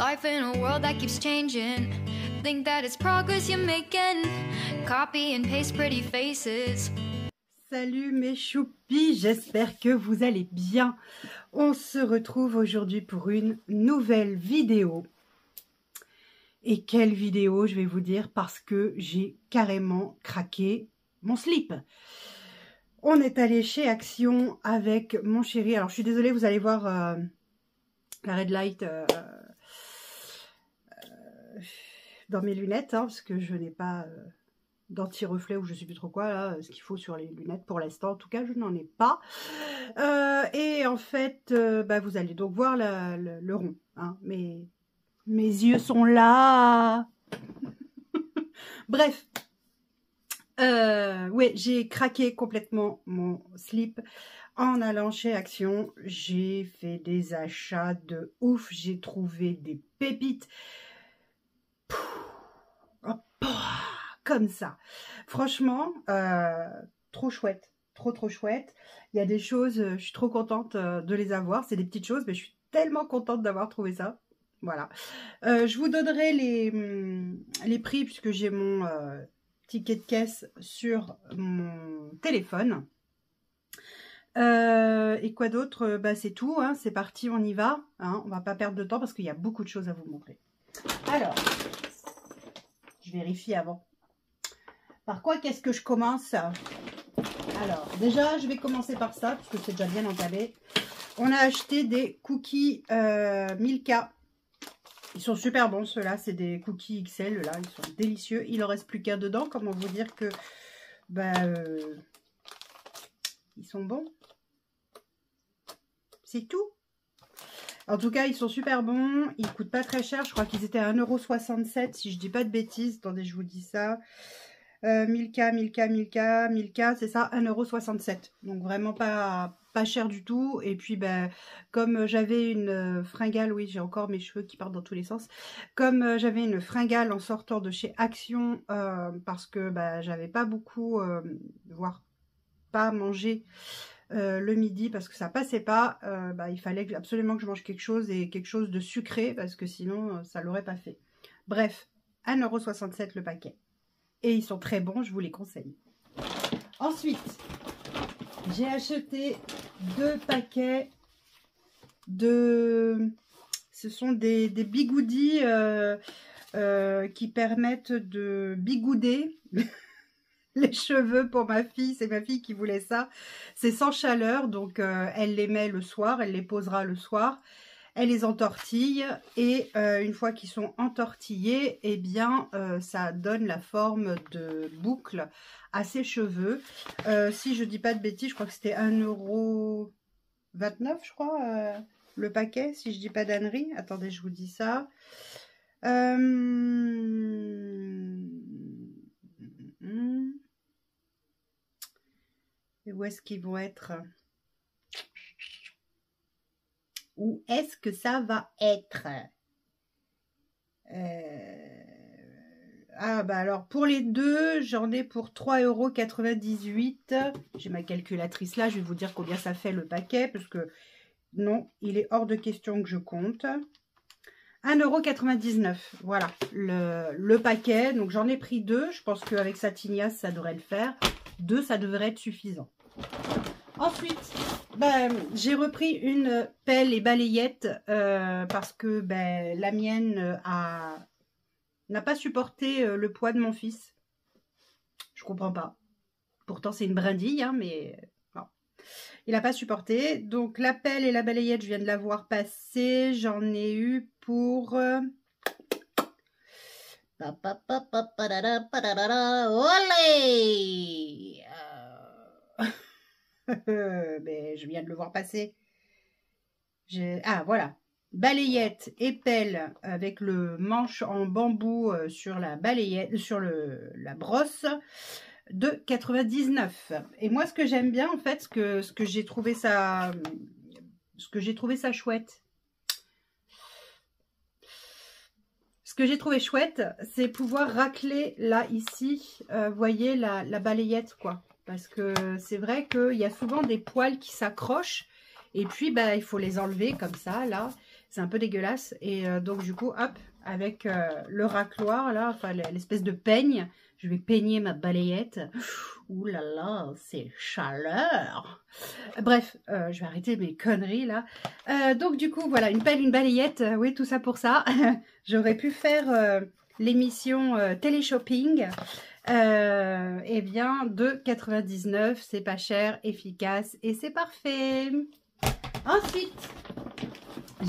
Life in a world that keeps changing. Think that it's progress you're making. Copy and paste pretty faces. Salut mes choupis, j'espère que vous allez bien. On se retrouve aujourd'hui pour une nouvelle vidéo. Et quelle vidéo, je vais vous dire, parce que j'ai carrément craqué mon slip. On est allé chez Action avec mon chéri. Alors je suis désolée, vous allez voir la red light dans mes lunettes, hein, parce que je n'ai pas d'anti-reflet ou je sais plus trop quoi, là, ce qu'il faut sur les lunettes pour l'instant. En tout cas, je n'en ai pas. Et en fait, vous allez donc voir le rond. Hein, mes yeux sont là. Bref. Ouais, j'ai craqué complètement mon slip en allant chez Action. J'ai fait des achats de ouf. J'ai trouvé des pépites. Comme ça. Franchement, trop chouette. Trop chouette. Il y a des choses, je suis trop contente de les avoir. C'est des petites choses, mais je suis tellement contente d'avoir trouvé ça. Voilà. Je vous donnerai les prix puisque j'ai mon ticket de caisse sur mon téléphone. Et quoi d'autre? C'est tout, hein, c'est parti, on y va. Hein, on va pas perdre de temps parce qu'il y a beaucoup de choses à vous montrer. Alors, je vérifie avant. Par quoi qu'est-ce que je commence? Alors, déjà, je vais commencer par ça parce que c'est déjà bien entamé. On a acheté des cookies Milka. Ils sont super bons, ceux-là. C'est des cookies XL, là. Ils sont délicieux. Il en reste plus qu'un dedans. Comment vous dire que... ils sont bons. C'est tout. En tout cas, ils sont super bons. Ils ne coûtent pas très cher. Je crois qu'ils étaient à 1,67 €, si je dis pas de bêtises. Attendez, je vous dis ça. Milka, c'est ça, 1,67 €. Donc, vraiment pas cher du tout. Et puis comme j'avais une fringale, oui, j'ai encore mes cheveux qui partent dans tous les sens, comme j'avais une fringale en sortant de chez Action, parce que j'avais pas beaucoup, voire pas mangé le midi parce que ça passait pas, il fallait absolument que je mange quelque chose et quelque chose de sucré parce que sinon ça l'aurait pas fait. Bref, 1,67 € le paquet. Et ils sont très bons, je vous les conseille. Ensuite, j'ai acheté 2 paquets de... Ce sont des bigoudis qui permettent de bigouder les cheveux pour ma fille. C'est ma fille qui voulait ça. C'est sans chaleur, donc elle les met le soir, elle les posera le soir. Elle les entortille et une fois qu'ils sont entortillés, eh bien, ça donne la forme de boucle à ses cheveux. Si je dis pas de bêtises, je crois que c'était 1,29 €, je crois, le paquet, si je dis pas d'ânerie. Attendez, je vous dis ça. Et où est-ce qu'ils vont être? Où est-ce que ça va être? Alors pour les deux, j'en ai pour 3,98 €. J'ai ma calculatrice là, je vais vous dire combien ça fait le paquet, parce que non, il est hors de question que je compte. 1,99 €, voilà, le paquet. Donc j'en ai pris 2, je pense qu'avec sa tignasse, ça devrait le faire. 2, ça devrait être suffisant. Ensuite, j'ai repris une pelle et balayette parce que la mienne n'a pas supporté le poids de mon fils. Je comprends pas. Pourtant, c'est une brindille, hein, mais non. Il n'a pas supporté. Donc, la pelle et la balayette, je viens de la voir passer. J'en ai eu pour... Olé! Mais je viens de le voir passer. Ah, voilà. Balayette et pelle avec le manche en bambou sur la balayette, sur la brosse de 99. Et moi, ce que j'aime bien, en fait, ce que j'ai trouvé ça chouette. Ce que j'ai trouvé chouette, c'est pouvoir racler là, ici, vous voyez, la balayette, quoi. Parce que c'est vrai qu'il y a souvent des poils qui s'accrochent. Et puis, il faut les enlever comme ça, là. c'est un peu dégueulasse. Et donc du coup, hop, avec le racloir, là, enfin l'espèce de peigne, je vais peigner ma balayette. Ouh là là, c'est chaleur. Bref, je vais arrêter mes conneries là. Donc du coup, voilà, une pelle, une balayette, oui, tout ça pour ça. J'aurais pu faire l'émission télé-shopping. Eh bien, 2,99 €, c'est pas cher, efficace et c'est parfait. Ensuite,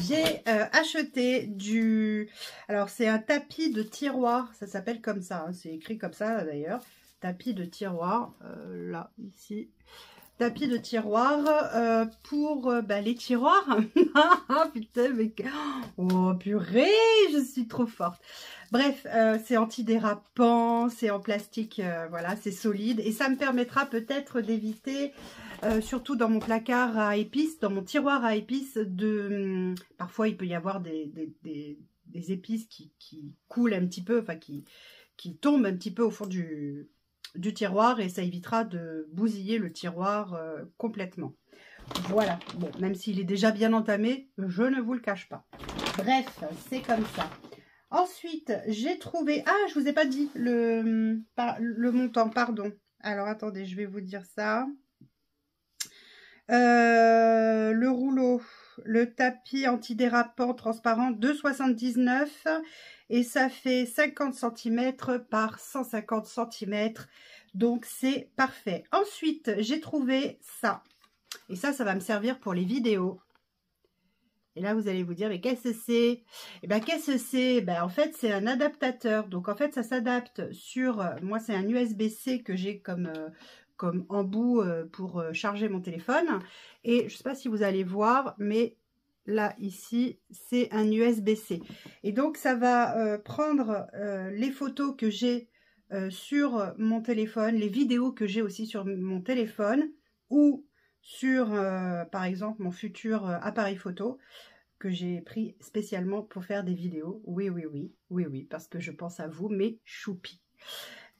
j'ai acheté du... Alors, c'est un tapis de tiroir, ça s'appelle comme ça, hein, c'est écrit comme ça d'ailleurs. Tapis de tiroir, là, ici. Tapis de tiroir pour les tiroirs. Ah putain, mais... Oh purée, je suis trop forte. Bref, c'est antidérapant, c'est en plastique, voilà, c'est solide. Et ça me permettra peut-être d'éviter, surtout dans mon placard à épices, dans mon tiroir à épices, parfois il peut y avoir des épices qui coulent un petit peu, enfin qui tombent un petit peu au fond du tiroir et ça évitera de bousiller le tiroir complètement. Voilà, bon, même s'il est déjà bien entamé, je ne vous le cache pas. Bref, c'est comme ça. Ensuite, j'ai trouvé... Ah, je vous ai pas dit le montant, pardon. Alors, attendez, je vais vous dire ça. Le rouleau, le tapis antidérapant transparent, 2,79 € et ça fait 50 cm par 150 cm. Donc, c'est parfait. Ensuite, j'ai trouvé ça. Et ça va me servir pour les vidéos. Et là, vous allez vous dire, mais qu'est-ce que c'est? Eh bien, qu'est-ce que c'est? En fait, c'est un adaptateur. Donc, en fait, ça s'adapte sur... Moi, c'est un USB-C que j'ai comme embout pour charger mon téléphone. Et je ne sais pas si vous allez voir, mais là, ici, c'est un USB-C. Et donc, ça va prendre les photos que j'ai sur mon téléphone, les vidéos que j'ai aussi sur mon téléphone, ou sur, par exemple, mon futur appareil photo que j'ai pris spécialement pour faire des vidéos. Oui, oui, oui, oui, oui, parce que je pense à vous, mes choupis.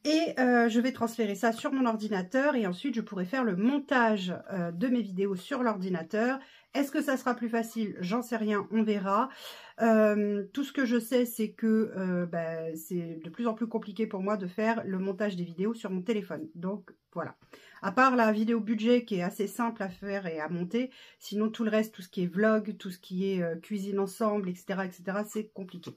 Et je vais transférer ça sur mon ordinateur et ensuite je pourrai faire le montage de mes vidéos sur l'ordinateur. Est-ce que ça sera plus facile? J'en sais rien, on verra. Tout ce que je sais, c'est que c'est de plus en plus compliqué pour moi de faire le montage des vidéos sur mon téléphone. Donc voilà. À part la vidéo budget qui est assez simple à faire et à monter, sinon tout le reste, tout ce qui est vlog, tout ce qui est cuisine ensemble, etc., c'est compliqué.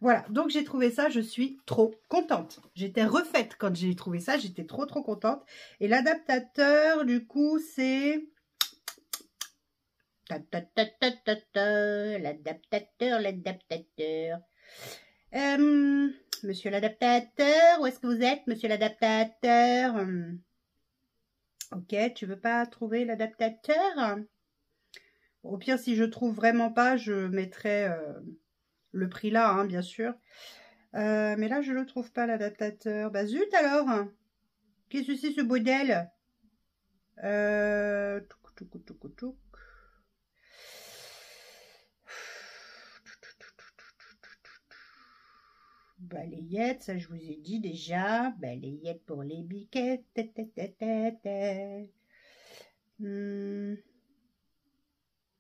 Voilà, donc j'ai trouvé ça, je suis trop contente. J'étais refaite quand j'ai trouvé ça, j'étais trop contente. Et l'adaptateur, du coup, c'est... L'adaptateur. Monsieur l'adaptateur, où est-ce que vous êtes, monsieur l'adaptateur? Ok, tu veux pas trouver l'adaptateur? Au pire, si je trouve vraiment pas, je mettrai le prix là, hein, bien sûr. Mais là, je le trouve pas, l'adaptateur. Bah zut alors! Qu'est-ce que c'est ce modèle? Balayette, ça je vous ai dit déjà. Balayette pour les biquettes.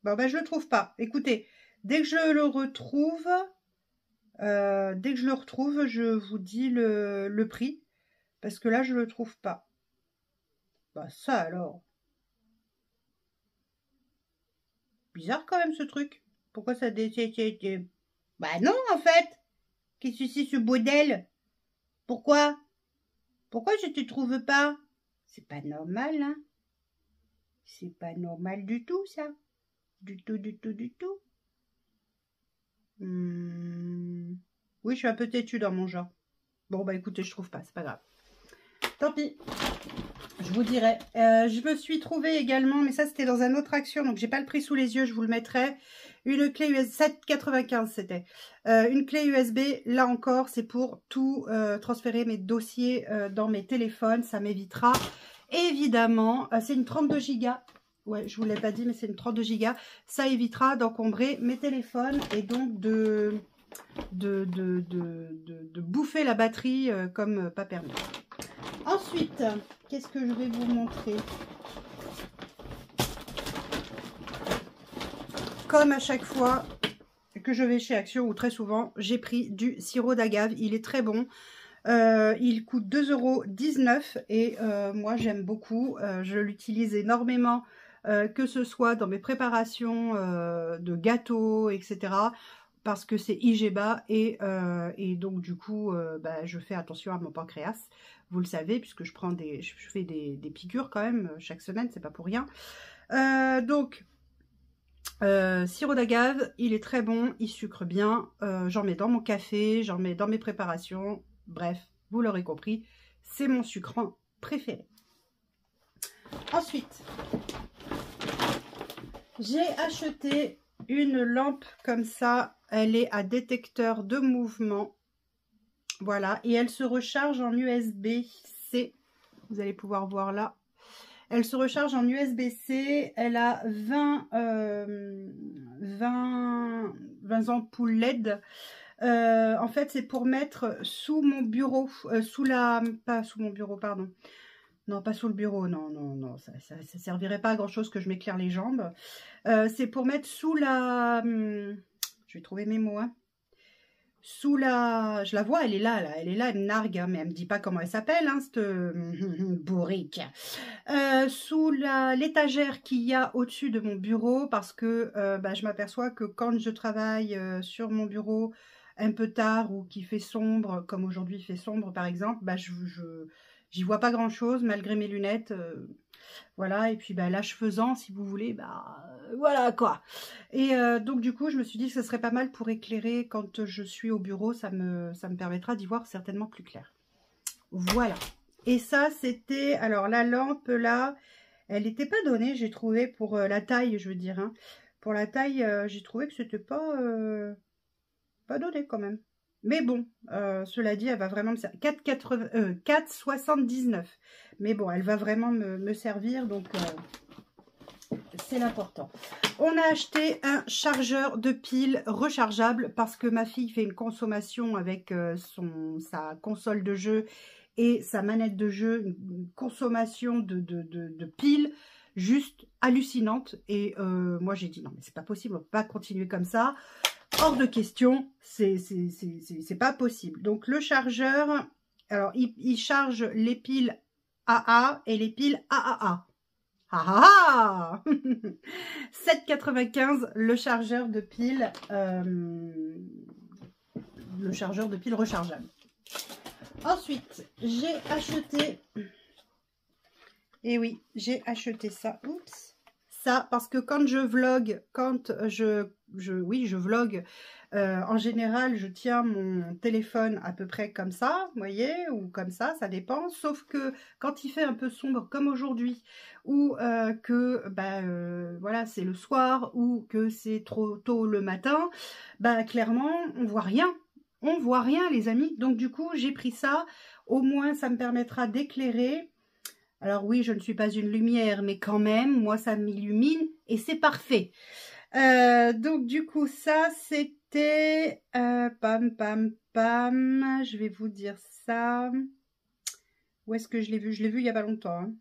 Bon, je le trouve pas. Écoutez, dès que je le retrouve, je vous dis le prix. Parce que là, je le trouve pas. Bah ça alors. Bizarre quand même ce truc. Pourquoi ça décide? Bah non en fait. Qu'est-ce que c'est ce modèle? Pourquoi? Pourquoi je te trouve pas? C'est pas normal, hein? C'est pas normal du tout, ça. Du tout. Oui, je suis un peu têtue dans mon genre. Bon, bah écoutez, je trouve pas, c'est pas grave. Tant pis. Je vous dirai. Je me suis trouvé également, mais ça c'était dans un autre action, donc j'ai pas le prix sous les yeux, je vous le mettrai. Une clé USB 7,95 c'était. Une clé USB, là encore, c'est pour tout transférer mes dossiers dans mes téléphones. Ça m'évitera évidemment. C'est une 32 Go. Ouais, je vous l'ai pas dit, mais c'est une 32 Go. Ça évitera d'encombrer mes téléphones et donc de bouffer la batterie comme pas permis. Ensuite, qu'est-ce que je vais vous montrer? Comme à chaque fois, que je vais chez Action, ou très souvent, j'ai pris du sirop d'agave. Il est très bon. Il coûte 2,19 € et moi j'aime beaucoup. Je l'utilise énormément, que ce soit dans mes préparations de gâteaux, etc. Parce que c'est IGBA et donc du coup je fais attention à mon pancréas. Vous le savez, puisque je fais des piqûres quand même chaque semaine, c'est pas pour rien. Sirop d'agave, il est très bon, il sucre bien. J'en mets dans mon café, j'en mets dans mes préparations. Bref, vous l'aurez compris, c'est mon sucrant préféré. Ensuite, j'ai acheté une lampe comme ça. Elle est à détecteur de mouvement. Voilà, et elle se recharge en USB-C. Vous allez pouvoir voir là. Elle se recharge en USB-C. Elle a 20 ampoules LED. En fait, c'est pour mettre sous mon bureau, pas sous mon bureau, pardon. Non, pas sous le bureau, non, ça servirait pas à grand chose que je m'éclaire les jambes. C'est pour mettre sous la... je vais trouver mes mots, hein. Sous la... Je la vois, elle est là, elle me nargue, hein, mais elle me dit pas comment elle s'appelle, hein, cette bourrique. Sous l'étagère qu'il y a au-dessus de mon bureau, parce que je m'aperçois que quand je travaille sur mon bureau un peu tard ou qu'il fait sombre, comme aujourd'hui il fait sombre par exemple, j'y vois pas grand-chose malgré mes lunettes. Voilà, et puis l'âge faisant, si vous voulez, voilà quoi. Et donc du coup, je me suis dit que ce serait pas mal pour éclairer quand je suis au bureau, ça me permettra d'y voir certainement plus clair. Voilà. Et ça, c'était, alors la lampe là, elle n'était pas donnée, j'ai trouvé pour la taille, je veux dire. Hein. Pour la taille, j'ai trouvé que c'était pas donné quand même. Mais bon, cela dit, elle va vraiment me servir. 4,79. Mais bon, elle va vraiment me servir, donc c'est l'important. On a acheté un chargeur de piles rechargeable parce que ma fille fait une consommation avec sa console de jeu et sa manette de jeu, une consommation de piles juste hallucinante. Et moi, j'ai dit non, mais c'est pas possible, on peut pas continuer comme ça. Hors de question, c'est pas possible. Donc le chargeur, alors il charge les piles AA et les piles AAA. Ah 7,95 le chargeur de piles rechargeable. Ensuite, j'ai acheté, et oui, j'ai acheté ça. Oups. Ça, parce que quand je vlog, je vlog, en général, je tiens mon téléphone à peu près comme ça, vous voyez, ou comme ça dépend. Sauf que quand il fait un peu sombre, comme aujourd'hui, ou voilà, c'est le soir, ou que c'est trop tôt le matin, clairement, on voit rien. On voit rien, les amis. Donc, du coup, j'ai pris ça. Au moins, ça me permettra d'éclairer. Alors oui, je ne suis pas une lumière, mais quand même, moi, ça m'illumine et c'est parfait. Donc, du coup, ça, c'était... je vais vous dire ça. Où est-ce que je l'ai vu? Je l'ai vu il n'y a pas longtemps. Hein.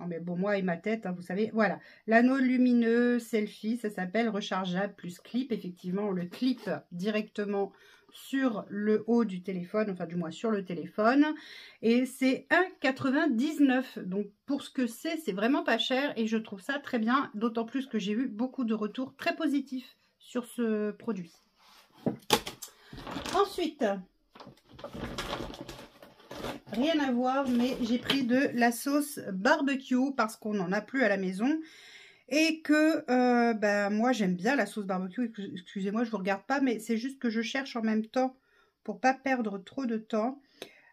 Oh, mais bon, moi et ma tête, hein, vous savez. Voilà, l'anneau lumineux selfie, ça s'appelle rechargeable plus clip. Effectivement, on le clip directement sur le haut du téléphone, enfin du moins sur le téléphone, et c'est 1,99 €. Donc pour ce que c'est vraiment pas cher et je trouve ça très bien, d'autant plus que j'ai eu beaucoup de retours très positifs sur ce produit. Ensuite, rien à voir, mais j'ai pris de la sauce barbecue parce qu'on n'en a plus à la maison. Et que moi j'aime bien la sauce barbecue, excusez-moi je vous regarde pas, mais c'est juste que je cherche en même temps pour pas perdre trop de temps.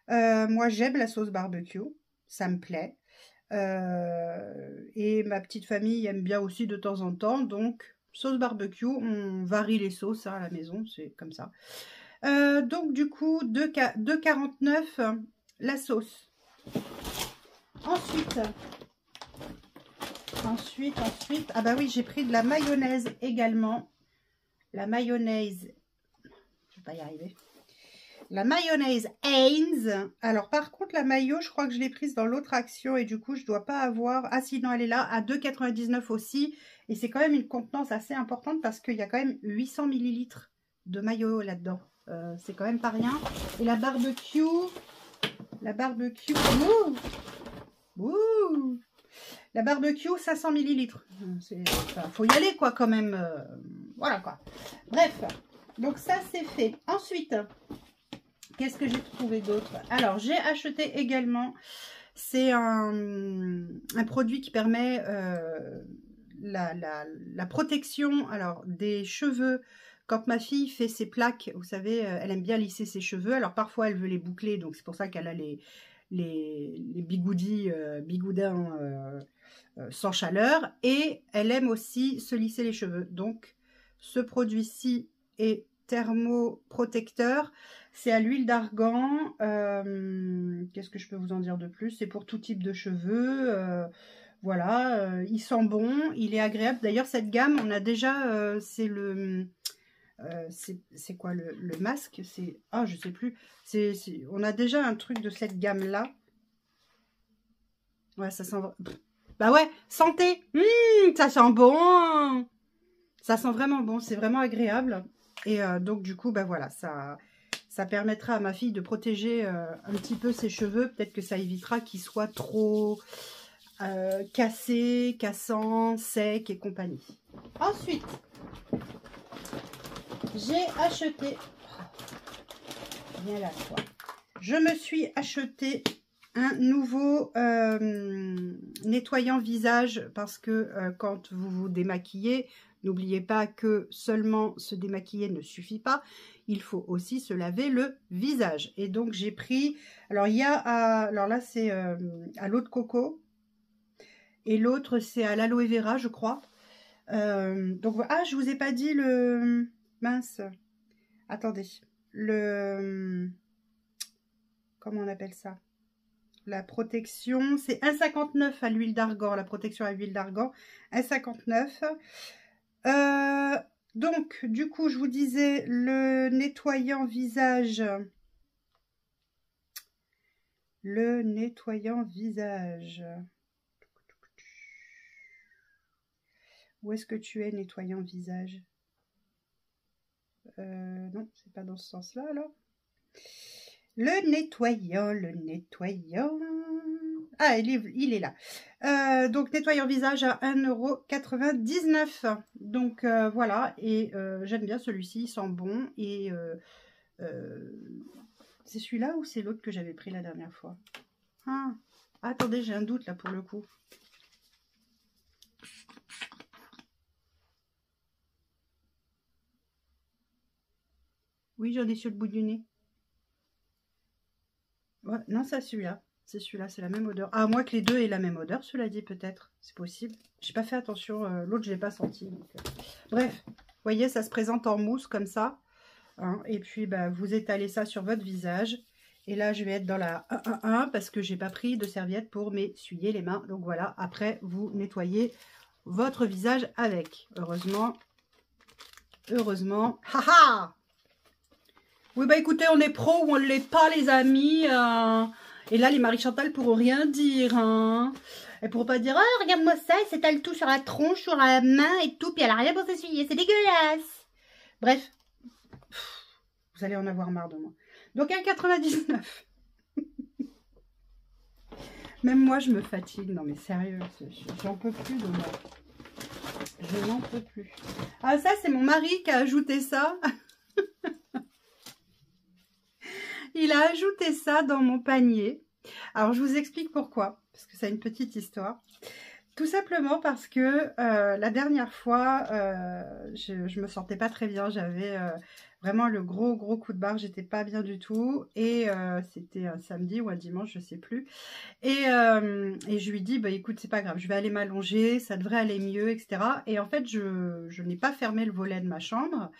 Moi j'aime la sauce barbecue, ça me plaît. Et ma petite famille aime bien aussi de temps en temps, donc sauce barbecue, on varie les sauces hein, à la maison, c'est comme ça. Donc du coup 2,49 la sauce. Ensuite, ah bah oui, j'ai pris de la mayonnaise également. La mayonnaise, je vais pas y arriver. la mayonnaise Heinz. Alors par contre la mayo, je crois que je l'ai prise dans l'autre action et du coup je dois pas avoir... Ah sinon elle est là à 2,99 aussi. Et c'est quand même une contenance assez importante parce qu'il y a quand même 800 ml de mayo là-dedans. C'est quand même pas rien. Et la barbecue... Ouh, ouh, la barbecue 500 ml. Faut y aller quoi quand même. Voilà quoi. Bref, donc ça c'est fait. Ensuite... Qu'est-ce que j'ai trouvé d'autre? Alors, j'ai acheté également, c'est un produit qui permet la protection alors, des cheveux. Quand ma fille fait ses plaques, vous savez, elle aime bien lisser ses cheveux. Alors, parfois, elle veut les boucler, donc c'est pour ça qu'elle a les bigoudins sans chaleur. Et elle aime aussi se lisser les cheveux. Donc, ce produit-ci est thermoprotecteur. C'est à l'huile d'argan. Qu'est-ce que je peux vous en dire de plus? C'est pour tout type de cheveux. Voilà, il sent bon, il est agréable. D'ailleurs, cette gamme, on a déjà, c'est le... c'est quoi le masque? C'est... Ah, je sais plus. On a déjà un truc de cette gamme-là. Ouais, ça sent... Bah ouais, santé. Ça sent bon. Ça sent vraiment bon, c'est vraiment agréable. Et donc, du coup, bah voilà, ça permettra à ma fille de protéger un petit peu ses cheveux. Peut-être que ça évitera qu'ils soient trop cassés, cassants, secs et compagnie. Ensuite, j'ai acheté... Viens là, toi. Je me suis acheté un nouveau nettoyant visage parce que quand vous vous démaquillez, n'oubliez pas que seulement se démaquiller ne suffit pas. Il faut aussi se laver le visage. Et donc, j'ai pris... Alors, il y a... alors là, c'est à l'eau de coco. Et l'autre, c'est à l'aloe vera, je crois. Donc, ah, je vous ai pas dit le... Mince. Attendez. Le... Comment on appelle ça? La protection, c'est 1,59 à l'huile d'argan. La protection à l'huile d'argan, 1,59. Donc, du coup, je vous disais, le nettoyant visage. Le nettoyant visage. Où est-ce que tu es, nettoyant visage? Non, c'est pas dans ce sens-là, alors. Le nettoyant. Ah, il est là. Donc, nettoyant visage à 1,99 €. Donc, voilà. Et j'aime bien celui-ci. Il sent bon. Et c'est celui-là ou c'est l'autre que j'avais pris la dernière fois? Ah, attendez, j'ai un doute là pour le coup. Oui, j'en ai sur le bout du nez. Ouais, non, c'est celui-là. C'est celui-là, c'est la même odeur. Ah, moi que les deux aient la même odeur, cela dit, peut-être. C'est possible. J'ai pas fait attention. L'autre, je l'ai pas senti. Donc, bref, vous voyez, ça se présente en mousse comme ça. Hein, et puis, bah, vous étalez ça sur votre visage. Et là, je vais être dans la 1-1-1 parce que j'ai pas pris de serviette pour m'essuyer les mains. Donc voilà, après, vous nettoyez votre visage avec. Heureusement. Heureusement. Haha! Oui, bah écoutez, on est pro ou on ne l'est pas, les amis. Et là, les Marie-Chantal pourront rien dire. Hein. Elles pourront pas dire, oh, regarde-moi ça, elle s'étale tout sur la tronche, sur la main et tout, puis elle a rien pour s'essuyer. C'est dégueulasse. Bref, vous allez en avoir marre de moi. Donc, 1,99 €. Même moi, je me fatigue. Non, mais sérieux, j'en peux plus de moi. Je n'en peux plus. Ah, ça, c'est mon mari qui a ajouté ça. Il a ajouté ça dans mon panier. Alors, je vous explique pourquoi. Parce que ça a une petite histoire. Tout simplement parce que la dernière fois, je me sentais pas très bien. J'avais vraiment le gros coup de barre. J'étais pas bien du tout. Et c'était un samedi ou un dimanche, je sais plus. Et je lui dis, bah écoute, c'est pas grave. Je vais aller m'allonger. Ça devrait aller mieux, etc. Et en fait, je n'ai pas fermé le volet de ma chambre.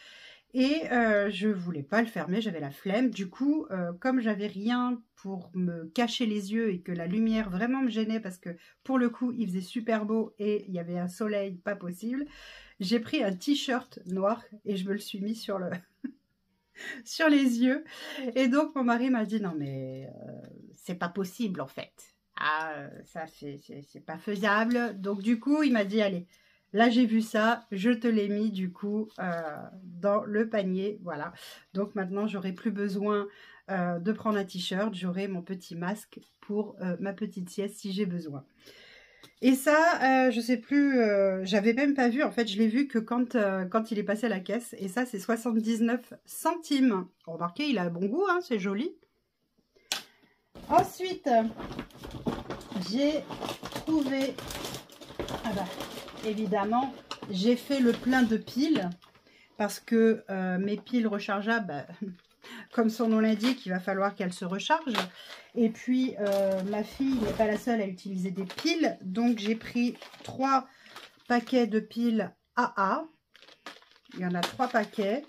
Et je voulais pas le fermer, j'avais la flemme. Du coup, comme j'avais rien pour me cacher les yeux et que la lumière vraiment me gênait parce que pour le coup, il faisait super beau et il y avait un soleil pas possible, j'ai pris un t-shirt noir et je me le suis mis sur le sur les yeux. Et donc, mon mari m'a dit, non, mais c'est pas possible, en fait. Ah, ça, c'est pas faisable. Donc, du coup, il m'a dit, allez, là, j'ai vu ça, je te l'ai mis, du coup, dans le panier. Voilà. Donc, maintenant, j'aurai plus besoin de prendre un t-shirt. J'aurai mon petit masque pour ma petite sieste si j'ai besoin. Et ça, je sais plus, j'avais même pas vu, en fait, je l'ai vu que quand il est passé à la caisse. Et ça, c'est 79 centimes. Remarquez, il a bon goût, hein, c'est joli. Ensuite, j'ai trouvé, ah bah, évidemment, j'ai fait le plein de piles. Parce que mes piles rechargeables, bah, comme son nom l'indique, il va falloir qu'elles se rechargent. Et puis, ma fille n'est pas la seule à utiliser des piles. Donc, j'ai pris 3 paquets de piles AA. Il y en a 3 paquets.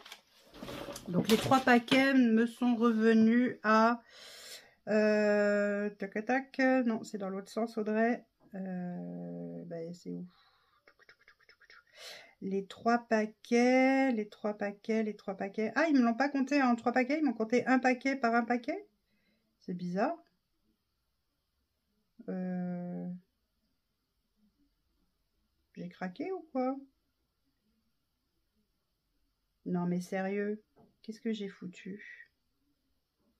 Donc, les 3 paquets me sont revenus à... tac, tac. Non, c'est dans l'autre sens, Audrey. Bah, c'est où? Les 3 paquets, les 3 paquets, les 3 paquets. Ah, ils ne me l'ont pas compté en 3 paquets, ils m'ont compté un paquet par un paquet. C'est bizarre. J'ai craqué ou quoi? Non, mais sérieux, qu'est-ce que j'ai foutu?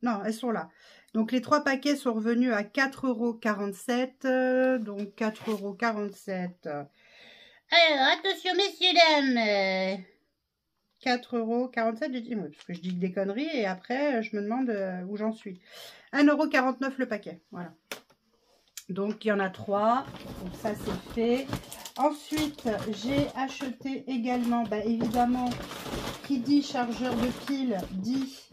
Non, elles sont là. Donc, les 3 paquets sont revenus à 4,47 €. Donc, 4,47 €. Alors, attention, messieurs, dames. 4,47 €, j'ai dit, oui, parce que je dis des conneries et après, je me demande où j'en suis. 1,49 € le paquet, voilà. Donc, il y en a 3. Donc, ça, c'est fait. Ensuite, j'ai acheté également, bah, évidemment, qui dit chargeur de piles, dit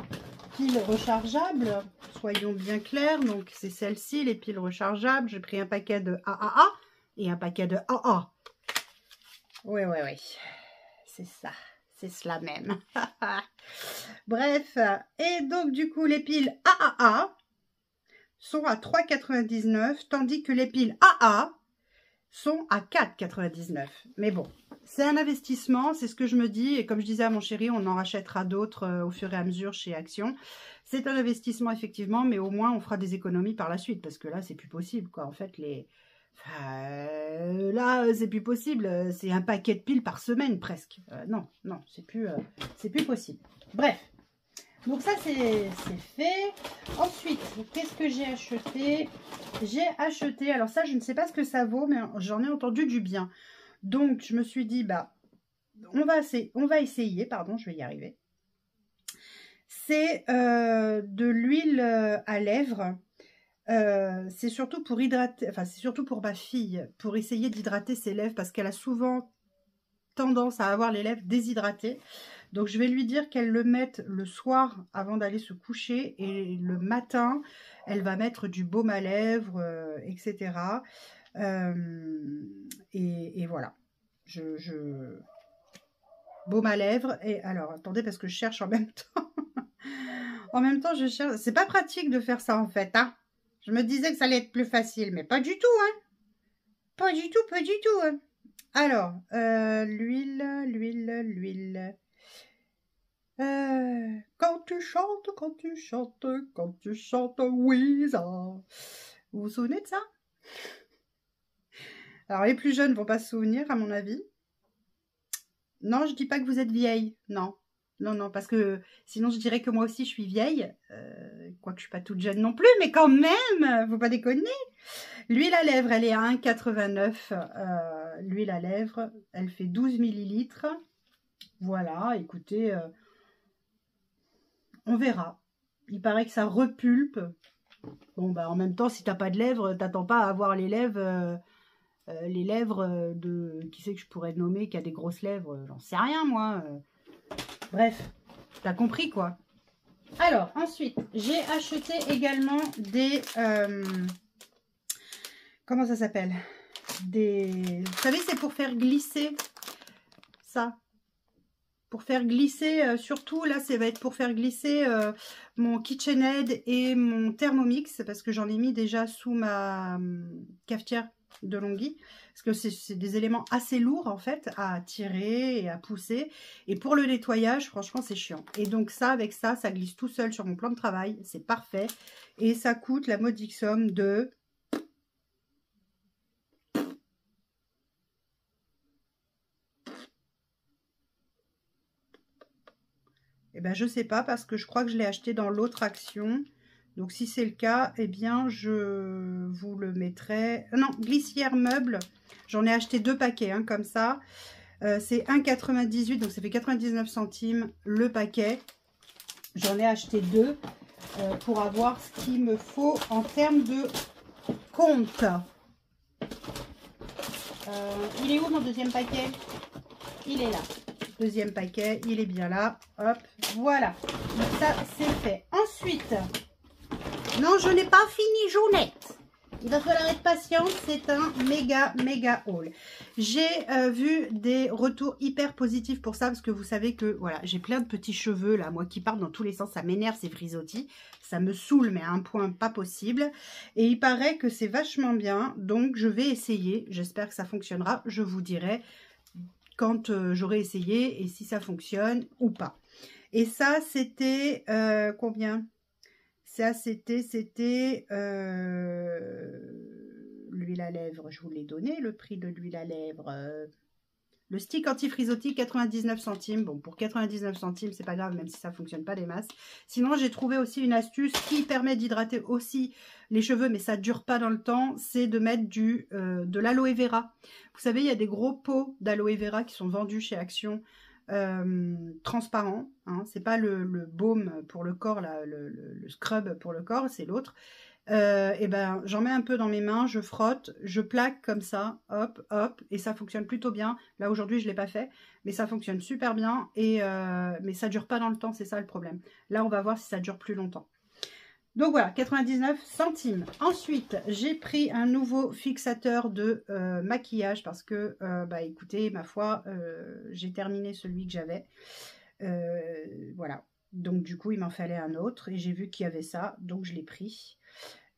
piles rechargeables. Soyons bien clairs. Donc, c'est celle-ci, les piles rechargeables. J'ai pris un paquet de AAA et un paquet de AA. Oui, oui, oui. C'est ça. C'est cela même. Bref. Et donc, du coup, les piles AAA sont à 3,99 €, tandis que les piles AA sont à 4,99 €. Mais bon, c'est un investissement, c'est ce que je me dis. Et comme je disais à mon chéri, on en rachètera d'autres au fur et à mesure chez Action. C'est un investissement, effectivement, mais au moins, on fera des économies par la suite. Parce que là, c'est plus possible, quoi. En fait, là, c'est plus possible. C'est un paquet de piles par semaine, presque. Non, non, c'est plus possible. Bref. Donc ça, c'est fait. Ensuite, qu'est-ce que j'ai acheté? J'ai acheté, alors ça, je ne sais pas ce que ça vaut, mais j'en ai entendu du bien. Donc, je me suis dit, bah, on va essayer, pardon, je vais y arriver. C'est de l'huile à lèvres. C'est surtout pour hydrater, enfin, c'est surtout pour ma fille, pour essayer d'hydrater ses lèvres, parce qu'elle a souvent tendance à avoir les lèvres déshydratées. Donc, je vais lui dire qu'elle le mette le soir avant d'aller se coucher. Et le matin, elle va mettre du baume à lèvres, etc. Et voilà. Baume à lèvres. Et alors, attendez, parce que je cherche en même temps. En même temps, je cherche. C'est pas pratique de faire ça, en fait. Hein. Je me disais que ça allait être plus facile, mais pas du tout. Hein. Pas du tout, pas du tout. Hein. Alors, l'huile. Quand tu chantes, oui, ça. Vous vous souvenez de ça? Alors, les plus jeunes vont pas se souvenir, à mon avis. Non, je dis pas que vous êtes vieille. Non. Non, non, parce que sinon, je dirais que moi aussi, je suis vieille. Quoique je suis pas toute jeune non plus, mais quand même, faut pas déconner. L'huile à lèvres, elle est à 1,89 €. L'huile à lèvres, elle fait 12 millilitres. Voilà, écoutez... on verra. Il paraît que ça repulpe. Bon, bah, en même temps, si t'as pas de lèvres, t'attends pas à avoir les lèvres de... Qui c'est que je pourrais nommer qui a des grosses lèvres? J'en sais rien, moi. Bref, t'as compris, quoi. Alors, ensuite, j'ai acheté également des... comment ça s'appelle? Vous savez, c'est pour faire glisser ça. Pour faire glisser, surtout là, ça va être pour faire glisser mon KitchenAid et mon Thermomix, parce que j'en ai mis déjà sous ma cafetière de Longhi, parce que c'est des éléments assez lourds en fait à tirer et à pousser, et pour le nettoyage franchement c'est chiant. Et donc ça, avec ça, ça glisse tout seul sur mon plan de travail, c'est parfait, et ça coûte la modique somme de... Eh ben je sais pas, parce que je crois que je l'ai acheté dans l'autre action. Donc si c'est le cas, eh bien je vous le mettrai. Non, glissière meuble. J'en ai acheté 2 paquets, hein, comme ça. C'est 1,98, donc ça fait 99 centimes le paquet. J'en ai acheté 2 pour avoir ce qu'il me faut en termes de compte. Il est où mon deuxième paquet? Il est là. Deuxième paquet, il est bien là. Hop, voilà. Donc ça, c'est fait. Ensuite, non, je n'ai pas fini, Journette. Il va falloir être patient. C'est un méga haul. J'ai vu des retours hyper positifs pour ça, parce que vous savez que, voilà, j'ai plein de petits cheveux, là, moi, qui partent dans tous les sens. Ça m'énerve, ces frisottis. Ça me saoule, mais à un point pas possible. Et il paraît que c'est vachement bien. Donc, je vais essayer. J'espère que ça fonctionnera. Je vous dirai quand j'aurai essayé et si ça fonctionne ou pas. Et ça, c'était combien? Ça, c'était l'huile à lèvres. Je vous l'ai donné, le prix de l'huile à lèvres. Le stick anti-frisottis, 99 centimes. Bon, pour 99 centimes, c'est pas grave, même si ça fonctionne pas des masses. Sinon, j'ai trouvé aussi une astuce qui permet d'hydrater aussi les cheveux, mais ça dure pas dans le temps. C'est de mettre de l'aloe vera. Vous savez, il y a des gros pots d'aloe vera qui sont vendus chez Action, transparents. Hein. C'est pas le baume pour le corps, là, le scrub pour le corps, c'est l'autre. Et ben j'en mets un peu dans mes mains, je frotte, je plaque comme ça, hop hop, et ça fonctionne plutôt bien. Là aujourd'hui je l'ai pas fait, mais ça fonctionne super bien, et mais ça dure pas dans le temps, c'est ça le problème. Là on va voir si ça dure plus longtemps. Donc voilà, 99 centimes. Ensuite j'ai pris un nouveau fixateur de maquillage, parce que bah écoutez, ma foi, j'ai terminé celui que j'avais, voilà. Donc du coup il m'en fallait un autre, et j'ai vu qu'il y avait ça, donc je l'ai pris.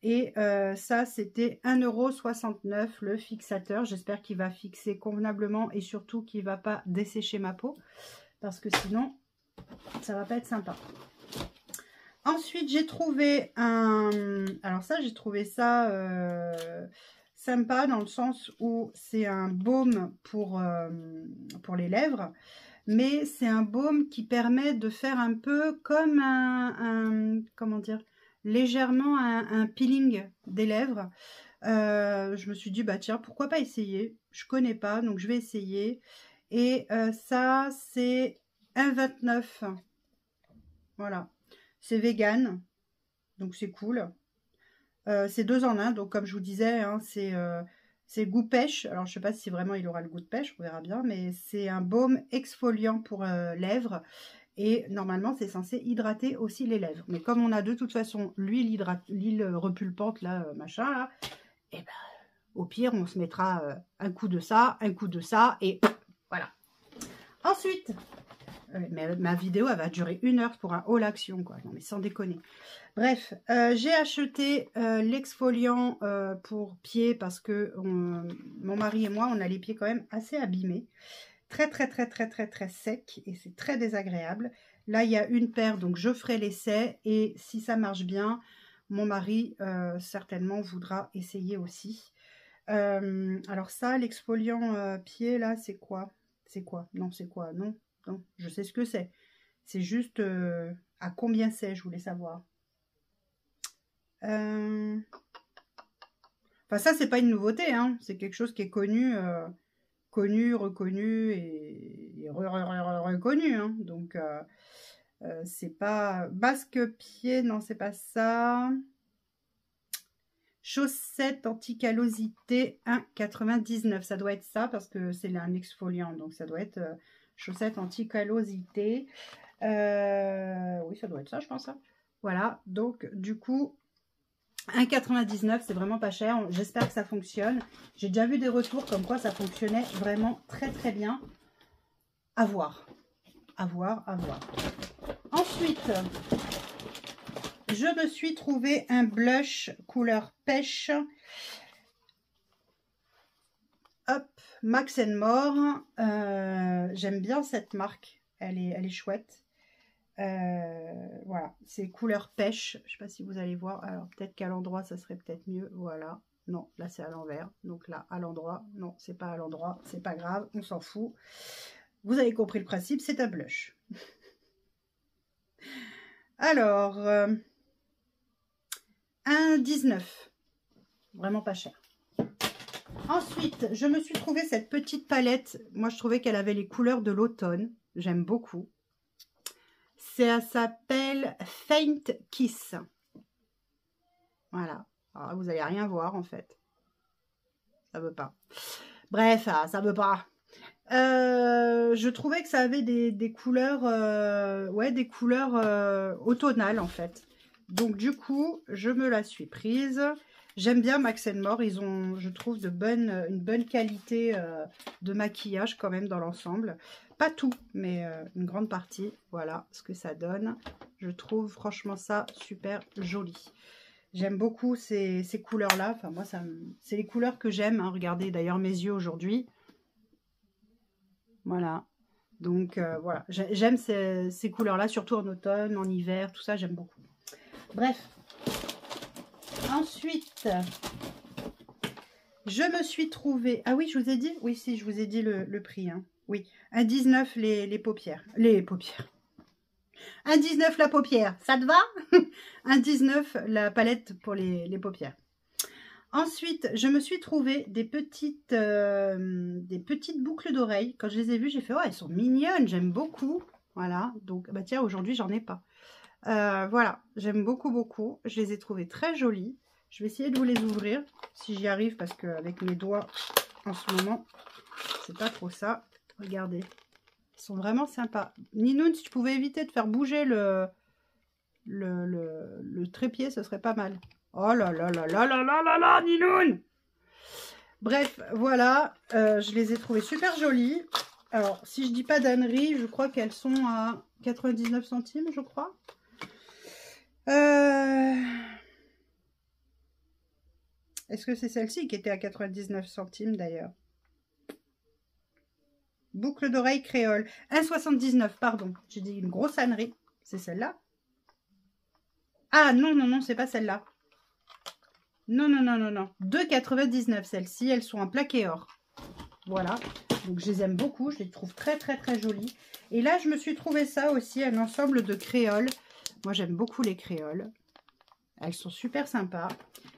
Et ça, c'était 1,69 € le fixateur. J'espère qu'il va fixer convenablement et surtout qu'il ne va pas dessécher ma peau, parce que sinon, ça ne va pas être sympa. Ensuite, j'ai trouvé un... Alors ça, j'ai trouvé ça sympa dans le sens où c'est un baume pour les lèvres. Mais c'est un baume qui permet de faire un peu comme comment dire, légèrement un peeling des lèvres. Je me suis dit, bah tiens, pourquoi pas essayer? Je connais pas, donc je vais essayer. Et ça, c'est 1,29 €. Voilà. C'est vegan, donc c'est cool. C'est 2 en 1, donc comme je vous disais, hein, c'est goût pêche. Alors, je ne sais pas si vraiment il aura le goût de pêche, on verra bien. Mais c'est un baume exfoliant pour lèvres. Et normalement, c'est censé hydrater aussi les lèvres. Mais comme on a de toute façon l'huile repulpante, là, machin, là, et ben, au pire, on se mettra un coup de ça, et voilà. Ensuite, ma vidéo, elle va durer 1 heure pour un haul action, quoi. Non, mais sans déconner. Bref, j'ai acheté l'exfoliant pour pieds, parce que mon mari et moi, on a les pieds quand même assez abîmés. Très sec, et c'est très désagréable. Là, il y a une paire, donc je ferai l'essai, et si ça marche bien, mon mari certainement voudra essayer aussi. Alors ça, l'exfoliant pied, là, c'est quoi? C'est quoi? Non, c'est quoi? Non, je sais ce que c'est. C'est juste à combien c'est, je voulais savoir. Enfin, ça, c'est pas une nouveauté, hein. C'est quelque chose qui est connu... reconnu et reconnu, hein. Donc c'est pas basque-pied, non, c'est pas ça. Chaussettes anti-callosité 1,99 €. Ça doit être ça, parce que c'est un exfoliant, donc ça doit être chaussettes anti-callosité. Oui, ça doit être ça, je pense. Hein. Voilà, donc du coup 1,99 €, c'est vraiment pas cher. J'espère que ça fonctionne. J'ai déjà vu des retours comme quoi ça fonctionnait vraiment très bien. À voir. Ensuite, je me suis trouvé un blush couleur pêche. Max More. J'aime bien cette marque. Elle est chouette. Voilà, c'est couleur pêche. Je sais pas si vous allez voir. Alors peut-être qu'à l'endroit ça serait peut-être mieux. Voilà. Non, là c'est à l'envers. Donc là à l'endroit. Non, c'est pas à l'endroit. C'est pas grave, on s'en fout. Vous avez compris le principe, c'est un blush. Alors, 1,19. Vraiment pas cher. Ensuite, je me suis trouvé cette petite palette. Moi, je trouvais qu'elle avait les couleurs de l'automne. J'aime beaucoup. Ça s'appelle Faint Kiss. Voilà. Alors, vous n'allez rien voir, en fait. Ça veut pas. Bref, ça veut pas. Je trouvais que ça avait des couleurs, ouais, des couleurs automnales, en fait. Donc, du coup, je me la suis prise. J'aime bien Max More, ils ont, je trouve, une bonne qualité de maquillage quand même dans l'ensemble. Pas tout, mais une grande partie. Voilà ce que ça donne. Je trouve franchement ça super joli. J'aime beaucoup ces couleurs-là. Enfin, moi, c'est les couleurs que j'aime. Hein. Regardez d'ailleurs mes yeux aujourd'hui. Voilà. Donc, voilà. J'aime ces couleurs-là, surtout en automne, en hiver, tout ça, j'aime beaucoup. Bref. Ensuite, je me suis trouvée... Ah oui, je vous ai dit? Oui, si, je vous ai dit le prix. Hein. Oui, 1,19 les paupières. Les paupières. 1,19 la paupière, ça te va? 1,19 la palette pour les paupières. Ensuite, je me suis trouvé des petites boucles d'oreilles. Quand je les ai vues, j'ai fait, oh, elles sont mignonnes, j'aime beaucoup. Voilà, donc, bah tiens, aujourd'hui, j'en ai pas. Voilà, j'aime beaucoup, beaucoup. Je les ai trouvées très jolies. Je vais essayer de vous les ouvrir, si j'y arrive, parce qu'avec mes doigts, en ce moment, c'est pas trop ça. Regardez, ils sont vraiment sympas. Ninoun, si tu pouvais éviter de faire bouger le trépied, ce serait pas mal. Oh là là là là là là là là, Ninoun! Bref, voilà, je les ai trouvées super jolies. Alors, si je dis pas d'ânerie, je crois qu'elles sont à 99 centimes, je crois. Est-ce que c'est celle-ci qui était à 99 centimes d'ailleurs? Boucle d'oreille créole. 1,79, pardon. J'ai dit une grosse ânerie. C'est celle-là? Ah non, non, non, c'est pas celle-là. Non, non, non, non, non. 2,99 celles-ci. Elles sont en plaqué or. Voilà. Donc je les aime beaucoup. Je les trouve très, très, très jolies. Et là, je me suis trouvé ça aussi, un ensemble de créoles. Moi, j'aime beaucoup les créoles. Elles sont super sympas.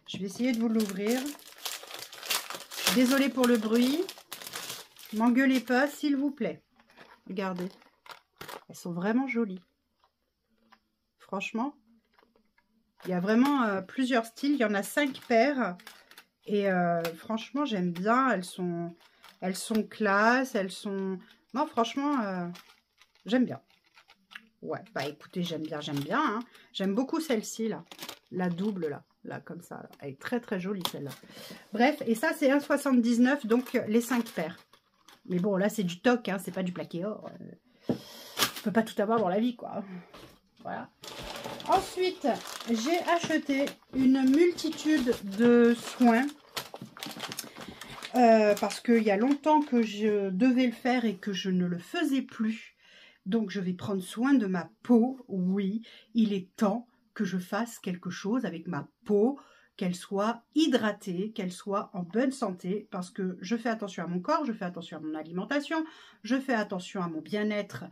Je vais essayer de vous l'ouvrir. Désolée pour le bruit. M'engueulez pas, s'il vous plaît. Regardez. Elles sont vraiment jolies. Franchement. Il y a vraiment plusieurs styles. Il y en a 5 paires. Et franchement, j'aime bien. Elles sont classe. Elles sont... Non, franchement, j'aime bien. Ouais, bah écoutez, j'aime bien, hein. J'aime beaucoup celle-ci, là. La double, là, comme ça. Là. Elle est très, très jolie, celle-là. Bref, et ça, c'est 1,79, donc les 5 paires. Mais bon, là, c'est du toc, hein, c'est pas du plaqué or. On peut pas tout avoir dans la vie, quoi. Voilà. Ensuite, j'ai acheté une multitude de soins. Parce qu'il y a longtemps que je devais le faire et que je ne le faisais plus. Donc, je vais prendre soin de ma peau. Oui, il est temps que je fasse quelque chose avec ma peau, qu'elle soit hydratée, qu'elle soit en bonne santé, parce que je fais attention à mon corps, je fais attention à mon alimentation, je fais attention à mon bien-être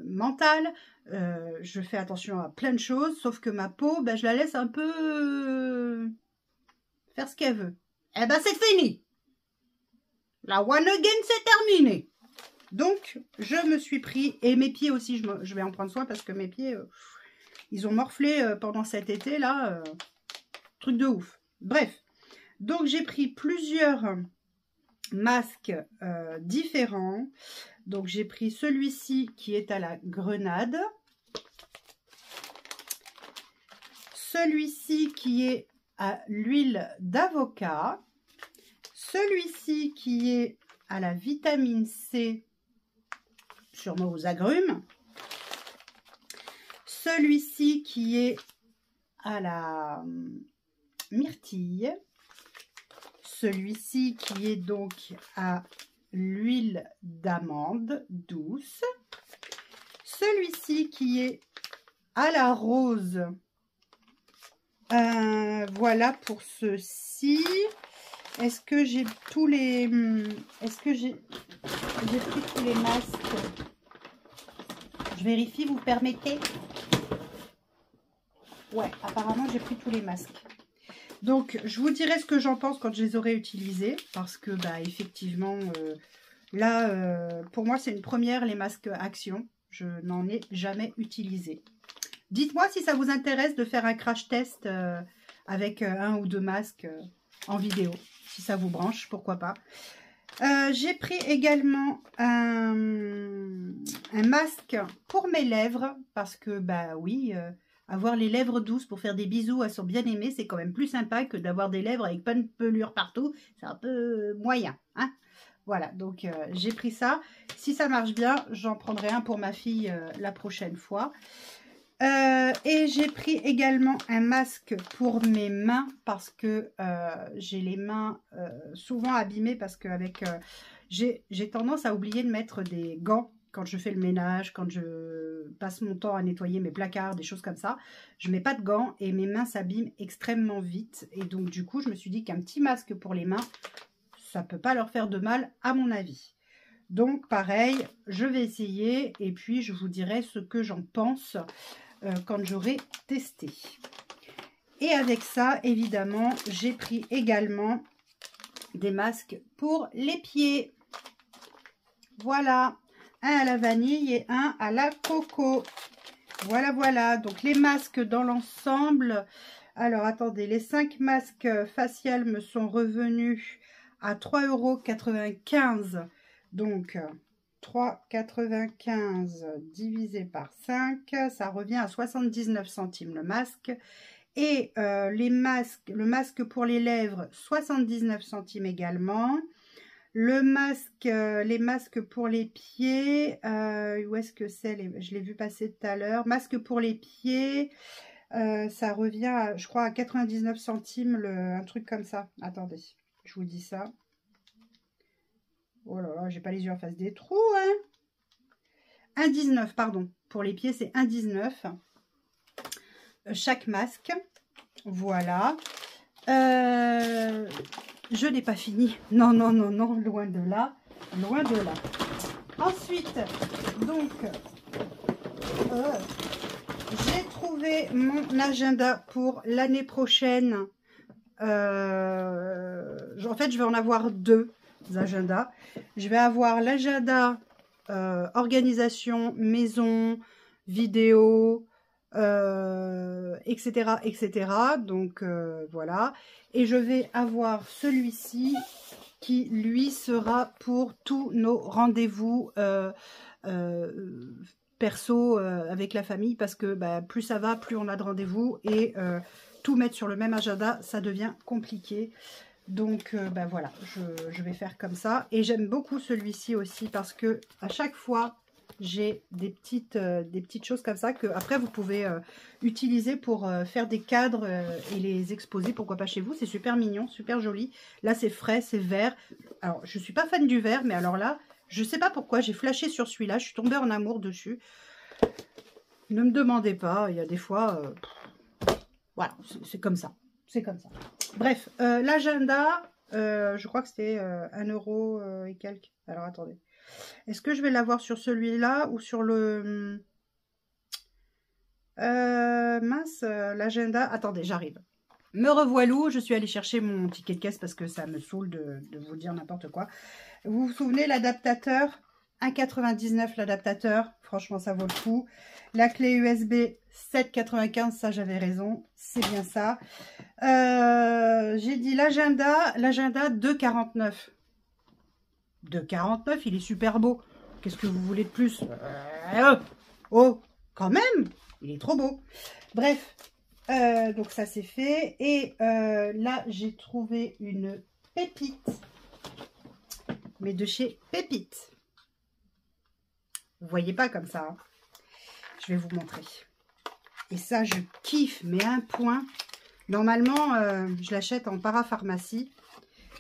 mental, je fais attention à plein de choses, sauf que ma peau, ben, je la laisse un peu faire ce qu'elle veut. Eh ben, c'est fini. La one again, c'est terminé. Donc, je me suis pris, et mes pieds aussi, je vais en prendre soin parce que mes pieds, ils ont morflé pendant cet été, là, truc de ouf. Bref, donc j'ai pris plusieurs masques différents. Donc, j'ai pris celui-ci qui est à la grenade. Celui-ci qui est à l'huile d'avocat. Celui-ci qui est à la vitamine C, sûrement aux agrumes. Celui-ci qui est à la myrtille. celui-ci qui est donc à l'huile d'amande douce. Celui-ci qui est à la rose. Voilà pour ceci. Est-ce que j'ai tous les... Est-ce que j'ai pris tous les masques? Je vérifie, vous permettez? Ouais, apparemment j'ai pris tous les masques. Donc, je vous dirai ce que j'en pense quand je les aurai utilisés. Parce que, bah, effectivement, là, pour moi, c'est une première, les masques Action. Je n'en ai jamais utilisé. Dites-moi si ça vous intéresse de faire un crash test avec un ou deux masques en vidéo. Si ça vous branche, pourquoi pas. J'ai pris également un masque pour mes lèvres. Parce que, bah oui... avoir les lèvres douces pour faire des bisous à son bien-aimé, c'est quand même plus sympa que d'avoir des lèvres avec plein de pelures partout. C'est un peu moyen, hein. Voilà, donc j'ai pris ça. Si ça marche bien, j'en prendrai un pour ma fille la prochaine fois. Et j'ai pris également un masque pour mes mains parce que j'ai les mains souvent abîmées parce que j'ai tendance à oublier de mettre des gants. Quand je fais le ménage, quand je passe mon temps à nettoyer mes placards, des choses comme ça, je ne mets pas de gants et mes mains s'abîment extrêmement vite. Et donc, du coup, je me suis dit qu'un petit masque pour les mains, ça ne peut pas leur faire de mal, à mon avis. Donc, pareil, je vais essayer et puis je vous dirai ce que j'en pense quand j'aurai testé. Et avec ça, évidemment, j'ai pris également des masques pour les pieds. Voilà. Un à la vanille et un à la coco. Voilà, voilà. Donc, les masques dans l'ensemble. Alors, attendez. Les 5 masques faciales me sont revenus à 3,95 €. Donc, 3,95 € divisé par 5. Ça revient à 79 centimes le masque. Et le masque pour les lèvres, 79 centimes également. Le masque, les masques pour les pieds, où est-ce que c'est? Je l'ai vu passer tout à l'heure. Masque pour les pieds, ça revient, à, je crois, à 99 centimes, un truc comme ça. Attendez, je vous dis ça. Oh là là, j'ai pas les yeux en face des trous, hein. 1,19, pardon. Pour les pieds, c'est 1,19. Chaque masque. Voilà. Je n'ai pas fini. Non, non, non, non, loin de là. Loin de là. Ensuite, donc, j'ai trouvé mon agenda pour l'année prochaine. En fait, je vais en avoir 2 agendas. Je vais avoir l'agenda organisation, maison, vidéo, etc., etc. Donc, voilà. Et je vais avoir celui-ci qui, lui, sera pour tous nos rendez-vous perso avec la famille. Parce que bah, plus ça va, plus on a de rendez-vous. Et tout mettre sur le même agenda, ça devient compliqué. Donc, bah, voilà, je vais faire comme ça. Et j'aime beaucoup celui-ci aussi parce que à chaque fois, j'ai des petites choses comme ça que après vous pouvez utiliser pour faire des cadres et les exposer, pourquoi pas chez vous. C'est super mignon, super joli. Là, c'est frais, c'est vert. Alors, je suis pas fan du vert, mais alors là, je sais pas pourquoi, j'ai flashé sur celui-là. Je suis tombée en amour dessus. Ne me demandez pas, il y a des fois... voilà, c'est comme ça. C'est comme ça. Bref, l'agenda, je crois que c'était 1 € et quelques. Alors, attendez. Est-ce que je vais l'avoir sur celui-là ou sur le... mince, l'agenda. Attendez, j'arrive. Me revoilà, je suis allée chercher mon ticket de caisse parce que ça me saoule de vous dire n'importe quoi. Vous vous souvenez, l'adaptateur, 1,99 l'adaptateur. Franchement, ça vaut le coup. La clé USB, 7,95, ça j'avais raison. C'est bien ça. J'ai dit l'agenda 2,49. 2,49, il est super beau. Qu'est-ce que vous voulez de plus? Oh, quand même, il est trop beau. Bref, donc ça c'est fait. Et là, j'ai trouvé une pépite. Mais de chez Pépite. Vous voyez pas comme ça, hein. Je vais vous montrer. Et ça, je kiffe, mais à un point. Normalement, je l'achète en parapharmacie.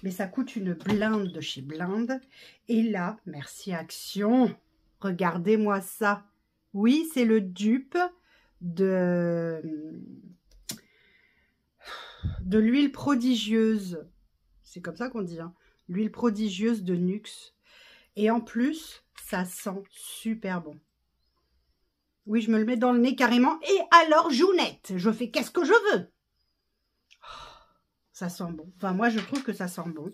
Mais ça coûte une blinde de chez Blinde. Et là, merci Action, regardez-moi ça. Oui, c'est le dupe de l'huile prodigieuse. C'est comme ça qu'on dit, hein. L'huile prodigieuse de Nuxe. Et en plus, ça sent super bon. Oui, je me le mets dans le nez carrément. Et alors, Jounette, je fais qu'est-ce que je veux. Ça sent bon. Enfin, moi, je trouve que ça sent bon.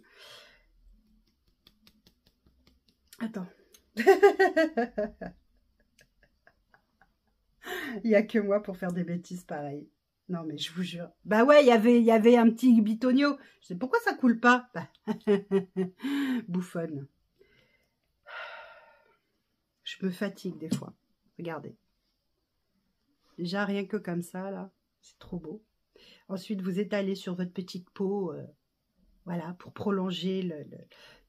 Attends. Il n'y a que moi pour faire des bêtises pareilles. Non, mais je vous jure. Bah ouais, il y avait un petit bitonio. Je sais pourquoi ça coule pas. Bouffonne. Je me fatigue des fois. Regardez. Déjà, rien que comme ça, là, c'est trop beau. Ensuite, vous étalez sur votre petite peau, voilà, pour prolonger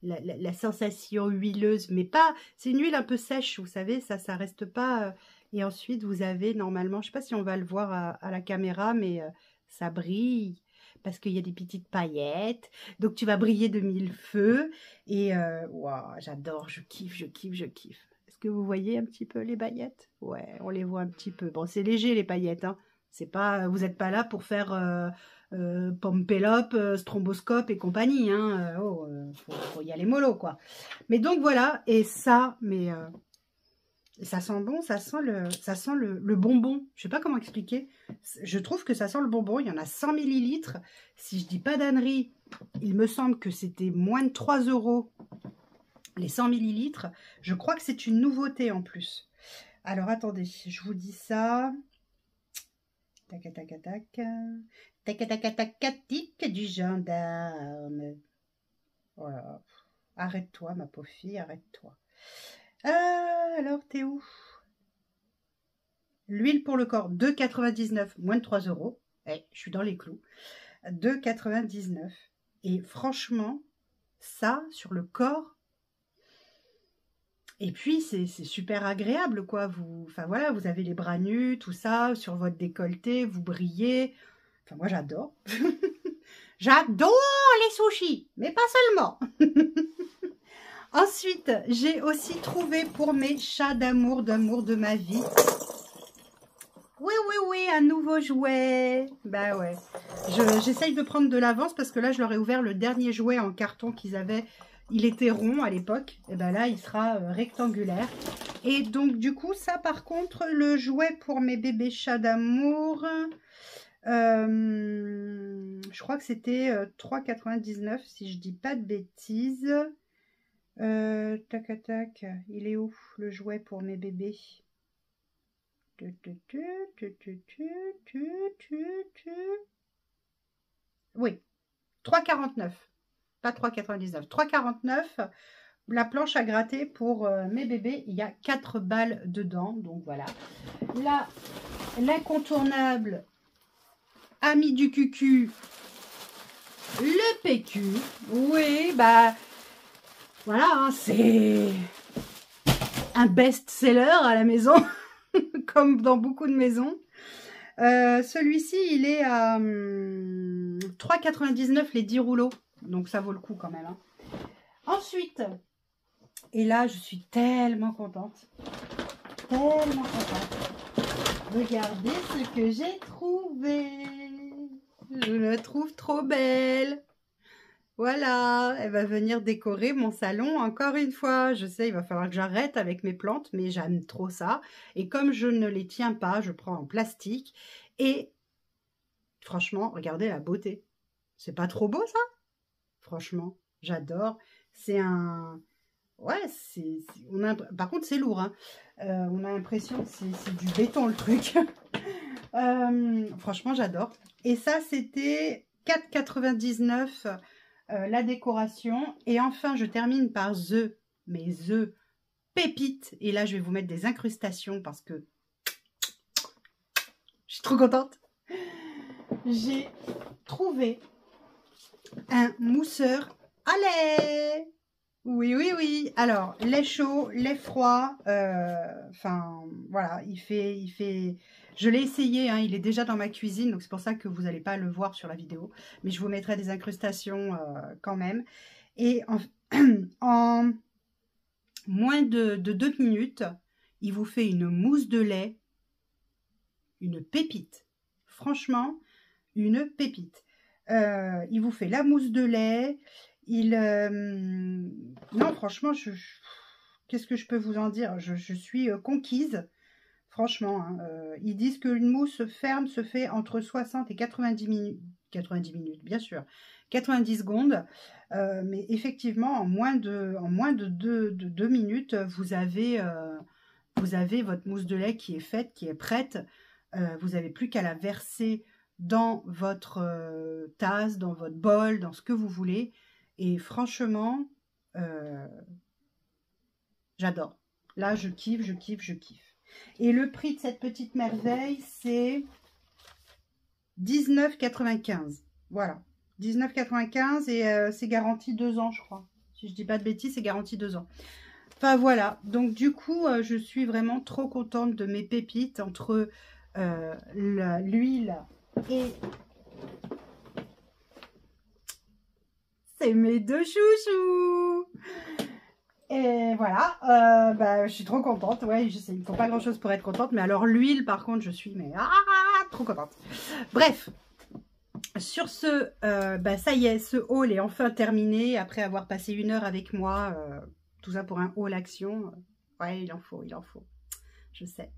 la sensation huileuse. Mais pas, c'est une huile un peu sèche, vous savez, ça reste pas... et ensuite, vous avez normalement, je ne sais pas si on va le voir à la caméra, mais ça brille parce qu'il y a des petites paillettes. Donc, tu vas briller de mille feux. Et wow, j'adore, je kiffe, je kiffe, je kiffe. Est-ce que vous voyez un petit peu les paillettes? Ouais, on les voit un petit peu. Bon, c'est léger les paillettes, hein. C'est pas, vous n'êtes pas là pour faire pompélope, stromboscope et compagnie, hein. Faut y aller mollo, quoi. Mais donc voilà, et ça, mais ça sent bon, ça sent le bonbon. Je sais pas comment expliquer. Je trouve que ça sent le bonbon. Il y en a 100 ml. Si je dis pas d'ânerie, il me semble que c'était moins de 3 € les 100 ml. Je crois que c'est une nouveauté en plus. Alors attendez, je vous dis ça. Tac, tac, tac, tac. Tac, tac, tac, tac, tic du gendarme. Voilà. Arrête-toi, ma pauvre fille, arrête-toi. Alors, t'es où? L'huile pour le corps, 2,99, moins de 3 €. Eh, je suis dans les clous. 2,99. Et franchement, ça, sur le corps, et puis c'est super agréable, quoi. Enfin voilà, vous avez les bras nus, tout ça, sur votre décolleté, vous brillez. Enfin, moi, j'adore. J'adore les sushis, mais pas seulement. Ensuite, j'ai aussi trouvé pour mes chats d'amour de ma vie. Oui, oui, oui, un nouveau jouet. Bah ouais. J'essaye de prendre de l'avance parce que là, je leur ai ouvert le dernier jouet en carton qu'ils avaient. Il était rond à l'époque. Et ben là, il sera rectangulaire. Et donc, du coup, ça, par contre, le jouet pour mes bébés chats d'amour, je crois que c'était 3,99 si je dis pas de bêtises. Tac, tac, il est où le jouet pour mes bébés? Oui, 3,49. Pas 3,99. 3,49. La planche à gratter pour mes bébés. Il y a 4 balles dedans. Donc voilà. Là, l'incontournable ami du cucu, le PQ. Oui, bah voilà, hein, c'est un best-seller à la maison, comme dans beaucoup de maisons. Celui-ci, il est à 3,99 les 10 rouleaux. Donc ça vaut le coup quand même. Hein. Ensuite, et là, je suis tellement contente. Tellement contente. Regardez ce que j'ai trouvé. Je la trouve trop belle. Voilà, elle va venir décorer mon salon encore une fois. Je sais, il va falloir que j'arrête avec mes plantes, mais j'aime trop ça. Et comme je ne les tiens pas, je prends en plastique. Et franchement, regardez la beauté. C'est pas trop beau ça? Franchement, j'adore. C'est un... Ouais, par contre, c'est lourd. Hein. On a l'impression que c'est du béton le truc. Franchement, j'adore. Et ça, c'était 4,99 la décoration. Et enfin, je termine par mes œufs pépites. Et là, je vais vous mettre des incrustations parce que je suis trop contente. J'ai trouvé un mousseur à lait. Oui, oui, oui. Alors, lait chaud, lait froid. Enfin, voilà, il fait... Je l'ai essayé, hein, il est déjà dans ma cuisine, donc c'est pour ça que vous n'allez pas le voir sur la vidéo. Mais je vous mettrai des incrustations quand même. Et en moins de 2 minutes, il vous fait une mousse de lait, une pépite. Franchement, une pépite. Il vous fait la mousse de lait. Non, franchement, qu'est-ce que je peux vous en dire? Je suis conquise. Franchement, hein, ils disent qu'une mousse ferme se fait entre 60 et 90 minutes. 90 minutes, bien sûr. 90 secondes. Mais effectivement, en moins de 2 minutes, vous avez votre mousse de lait qui est faite, qui est prête. Vous n'avez plus qu'à la verser dans votre tasse, dans votre bol, dans ce que vous voulez. Et franchement, j'adore. Là, je kiffe, je kiffe, je kiffe. Et le prix de cette petite merveille, c'est 19,95. Voilà, 19,95 et c'est garanti 2 ans, je crois. Si je dis pas de bêtises, c'est garanti 2 ans. Enfin, voilà. Donc, du coup, je suis vraiment trop contente de mes pépites entre l'huile et... C'est mes deux chouchous. Et voilà, je suis trop contente. Ouais, je sais, il ne faut pas grand chose pour être contente. Mais alors l'huile, par contre, je suis trop contente. Bref, sur ce, ça y est, ce haul est enfin terminé. Après avoir passé 1 heure avec moi, tout ça pour un haul action. Ouais, il en faut. Je sais.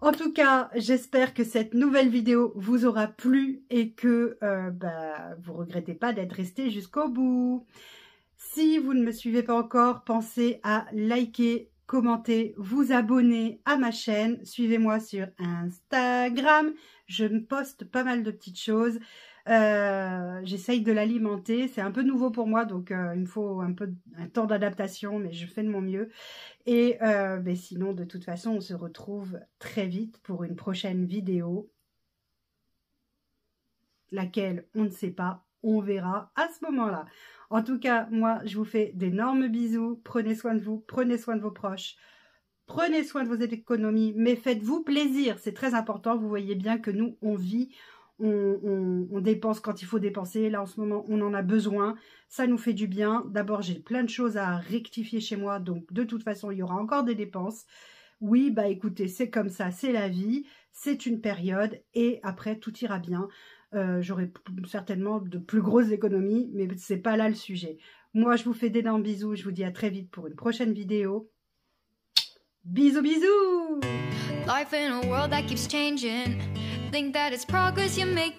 En tout cas, j'espère que cette nouvelle vidéo vous aura plu et que vous regrettez pas d'être resté jusqu'au bout. Si vous ne me suivez pas encore, pensez à liker, commenter, vous abonner à ma chaîne. Suivez-moi sur Instagram. Je me poste pas mal de petites choses. J'essaye de l'alimenter. C'est un peu nouveau pour moi, donc il me faut un temps d'adaptation, mais je fais de mon mieux. Et sinon, de toute façon, on se retrouve très vite pour une prochaine vidéo. Laquelle, on ne sait pas. On verra à ce moment-là. En tout cas, moi, je vous fais d'énormes bisous. Prenez soin de vous, prenez soin de vos proches. Prenez soin de vos économies, mais faites-vous plaisir. C'est très important. Vous voyez bien que nous, on vit, on dépense quand il faut dépenser. Là, en ce moment, on en a besoin. Ça nous fait du bien. D'abord, j'ai plein de choses à rectifier chez moi. Donc, de toute façon, il y aura encore des dépenses. Oui, écoutez, c'est comme ça. C'est la vie. C'est une période. Et après, tout ira bien. J'aurai certainement de plus grosses économies, mais c'est pas là le sujet. Moi, je vous fais d'énormes bisous. Je vous dis à très vite pour une prochaine vidéo. Bisous, bisous! Life in a world that keeps changing. Think that it's progress you make.